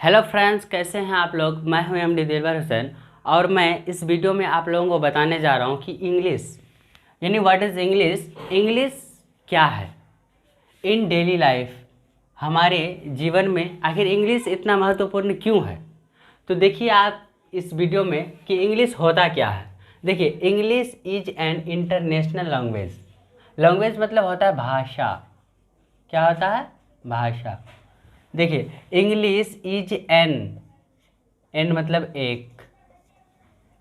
Hello friends, कैसे हैं आप लोग। मैं हूं एमडी दिलवर हुसैन और मैं इस वीडियो में आप लोगों को बताने जा रहा हूं कि इंग्लिश यानी व्हाट इज़ इंग्लिश। इंग्लिश क्या है इन डेली लाइफ, हमारे जीवन में आखिर इंग्लिश इतना महत्वपूर्ण क्यों है। तो देखिए आप इस वीडियो में कि इंग्लिश होता क्या है। देखिए, English is an international language. Language मतलब होता है भाषा। क्या होता है? भाषा। देखिए, इंग्लिश इज एन मतलब एक।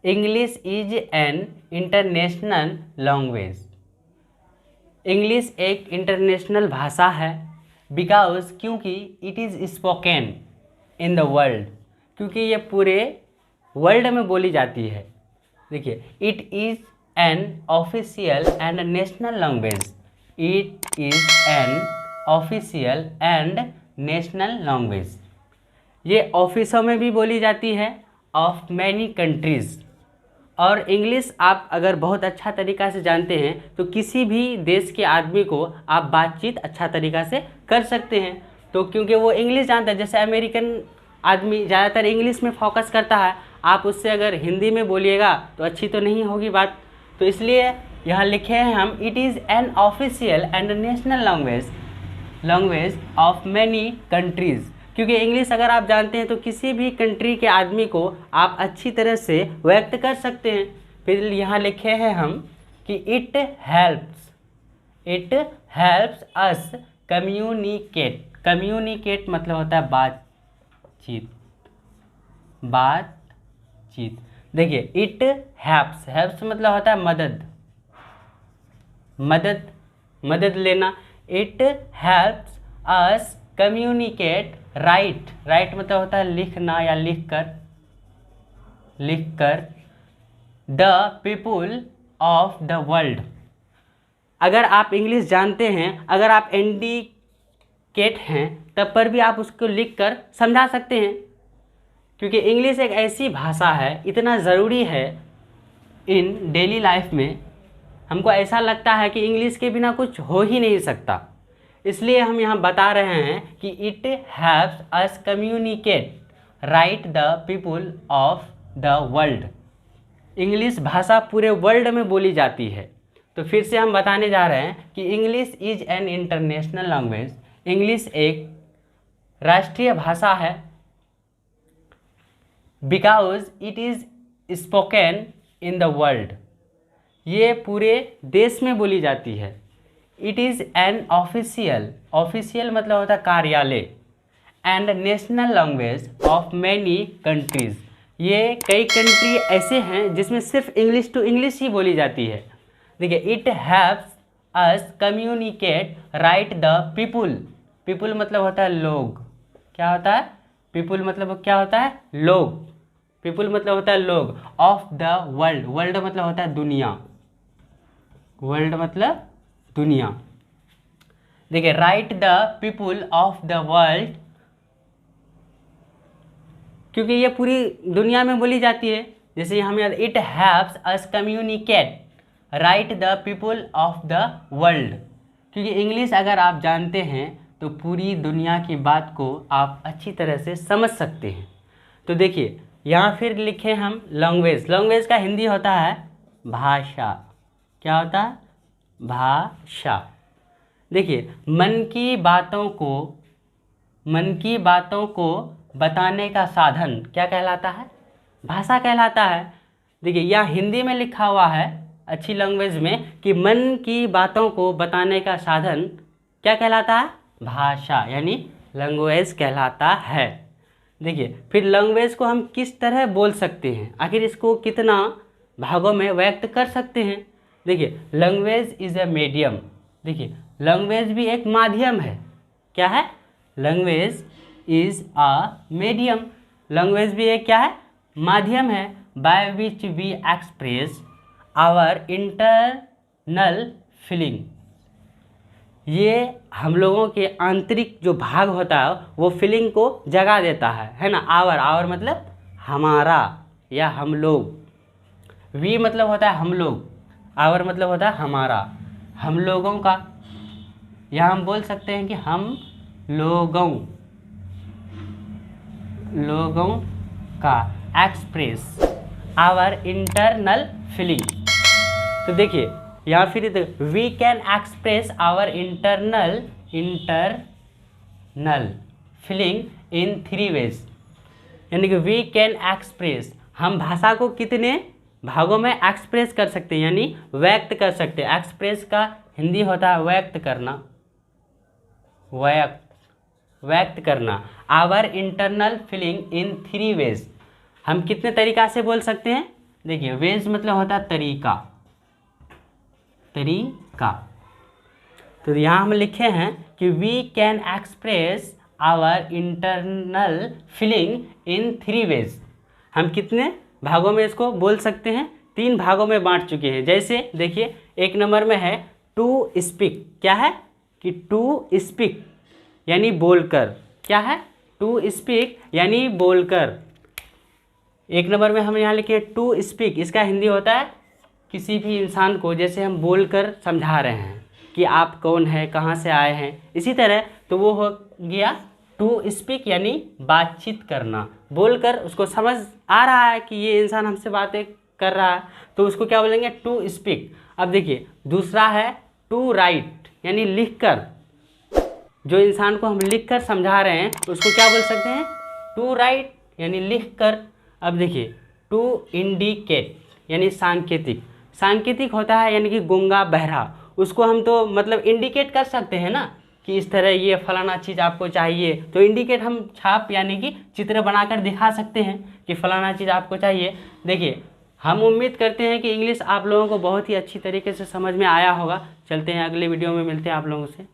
English is an international language. English एक इंटरनेशनल भाषा है बिकॉज क्योंकि it is spoken in the world, क्योंकि ये पूरे वर्ल्ड में बोली जाती है। देखिए, it is an official and national language. It is an official and national language. ये ऑफिसों में भी बोली जाती है ऑफ मैनी कंट्रीज़। और इंग्लिश आप अगर बहुत अच्छा तरीक़ा से जानते हैं तो किसी भी देश के आदमी को आप बातचीत अच्छा तरीक़ा से कर सकते हैं। तो क्योंकि वो इंग्लिश जानता है, जैसे अमेरिकन आदमी ज़्यादातर इंग्लिश में फोकस करता है, आप उससे अगर हिंदी में बोलिएगा तो अच्छी तो नहीं होगी बात। तो इसलिए यहाँ लिखे हैं हम, it is an official and national language of many countries. क्योंकि इंग्लिश अगर आप जानते हैं तो किसी भी कंट्री के आदमी को आप अच्छी तरह से व्यक्त कर सकते हैं। फिर यहाँ लिखे हैं हम कि it helps us communicate. Communicate मतलब होता है बातचीत। देखिए, इट हेल्प्स मतलब होता है मदद लेना। It helps us communicate right मतलब होता है लिखना या लिखकर the people of the world. अगर आप इंग्लिश जानते हैं, अगर आप एंडिकेट हैं, तब पर भी आप उसको लिखकर समझा सकते हैं। क्योंकि इंग्लिश एक ऐसी भाषा है, इतना ज़रूरी है इन डेली लाइफ में। हमको ऐसा लगता है कि इंग्लिश के बिना कुछ हो ही नहीं सकता। इसलिए हम यहाँ बता रहे हैं कि it helps us communicate right the people of the world. English भाषा पूरे वर्ल्ड में बोली जाती है। तो फिर से हम बताने जा रहे हैं कि English is an international language. English एक राष्ट्रीय भाषा है because it is spoken in the world. ये पूरे देश में बोली जाती है। इट इज़ एन ऑफिशियल मतलब होता है कार्यालय and national language of many countries. ये कई कंट्री ऐसे हैं जिसमें सिर्फ इंग्लिश टू इंग्लिश ही बोली जाती है। देखिए, it helps us communicate right the people मतलब होता है लोग। क्या होता है? पीपुल मतलब क्या होता है? लोग। पीपुल मतलब होता है लोग ऑफ द वर्ल्ड मतलब होता है दुनिया। वर्ल्ड मतलब दुनिया। देखिए, right the people of the world, क्योंकि ये पूरी दुनिया में बोली जाती है। जैसे हम याद, it helps us communicate right the people of the world. क्योंकि इंग्लिश अगर आप जानते हैं तो पूरी दुनिया की बात को आप अच्छी तरह से समझ सकते हैं। तो देखिए, यहाँ फिर लिखे हम लैंग्वेज का हिंदी होता है भाषा। क्या होता है? भाषा। देखिए, मन की बातों को बताने का साधन क्या कहलाता है? भाषा कहलाता है। देखिए, यह हिंदी में लिखा हुआ है अच्छी लैंग्वेज में कि मन की बातों को बताने का साधन क्या कहलाता है? भाषा यानी लैंग्वेज कहलाता है। देखिए, फिर लैंग्वेज को हम किस तरह बोल सकते हैं, आखिर इसको कितना भागों में व्यक्त कर सकते हैं। देखिए, लैंग्वेज इज़ ए मीडियम। देखिए, लैंग्वेज भी एक माध्यम है। क्या है? Language is a medium. Language भी एक क्या है? माध्यम है by which we express our internal feeling. ये हम लोगों के आंतरिक जो भाग होता है वो फीलिंग को जगा देता है ना। आवर मतलब हमारा या हम लोग। वी मतलब होता है हम लोग, आवर मतलब होता है हमारा, हम लोगों का। यहाँ हम बोल सकते हैं कि हम लोगों लोगों का एक्सप्रेस आवर इंटरनल फीलिंग। तो देखिए या फिर we can express our internal feeling in 3 ways. यानी कि वी कैन एक्सप्रेस, हम भाषा को कितने भागों में एक्सप्रेस कर सकते हैं, यानी व्यक्त कर सकते हैं। एक्सप्रेस का हिंदी होता है व्यक्त करना, व्यक्त करना। Our internal feeling in 3 ways, हम कितने तरीका से बोल सकते हैं। देखिए वेज मतलब होता है तरीका, तो यहाँ हम लिखे हैं कि we can express our internal feeling in 3 ways. हम कितने भागों में इसको बोल सकते हैं, 3 भागों में बांट चुके हैं। जैसे देखिए 1 नंबर में है टू स्पीक। क्या है कि टू स्पीक यानी बोलकर। क्या है, टू स्पीक यानी बोलकर। 1 नंबर में हम यहाँ लिखे टू स्पीक, इसका हिंदी होता है किसी भी इंसान को जैसे हम बोलकर समझा रहे हैं कि आप कौन है, कहाँ से आए हैं, इसी तरह तो वो हो गया टू स्पीक यानी बातचीत करना। बोलकर उसको समझ आ रहा है कि ये इंसान हमसे बातें कर रहा है, तो उसको क्या बोलेंगे, टू स्पीक। अब देखिए दूसरा है टू राइट यानी लिखकर। जो इंसान को हम लिखकर समझा रहे हैं उसको क्या बोल सकते हैं, टू राइट यानी लिखकर। अब देखिए टू इंडिकेट यानी सांकेतिक। सांकेतिक होता है यानी कि गूंगा बहरा, उसको हम तो मतलब इंडिकेट कर सकते हैं ना कि इस तरह ये फलाना चीज़ आपको चाहिए, तो इंडिकेट हम छाप यानी कि चित्र बनाकर दिखा सकते हैं कि फलाना चीज़ आपको चाहिए। देखिए हम उम्मीद करते हैं कि इंग्लिश आप लोगों को बहुत ही अच्छी तरीके से समझ में आया होगा। चलते हैं अगले वीडियो में, मिलते हैं आप लोगों से।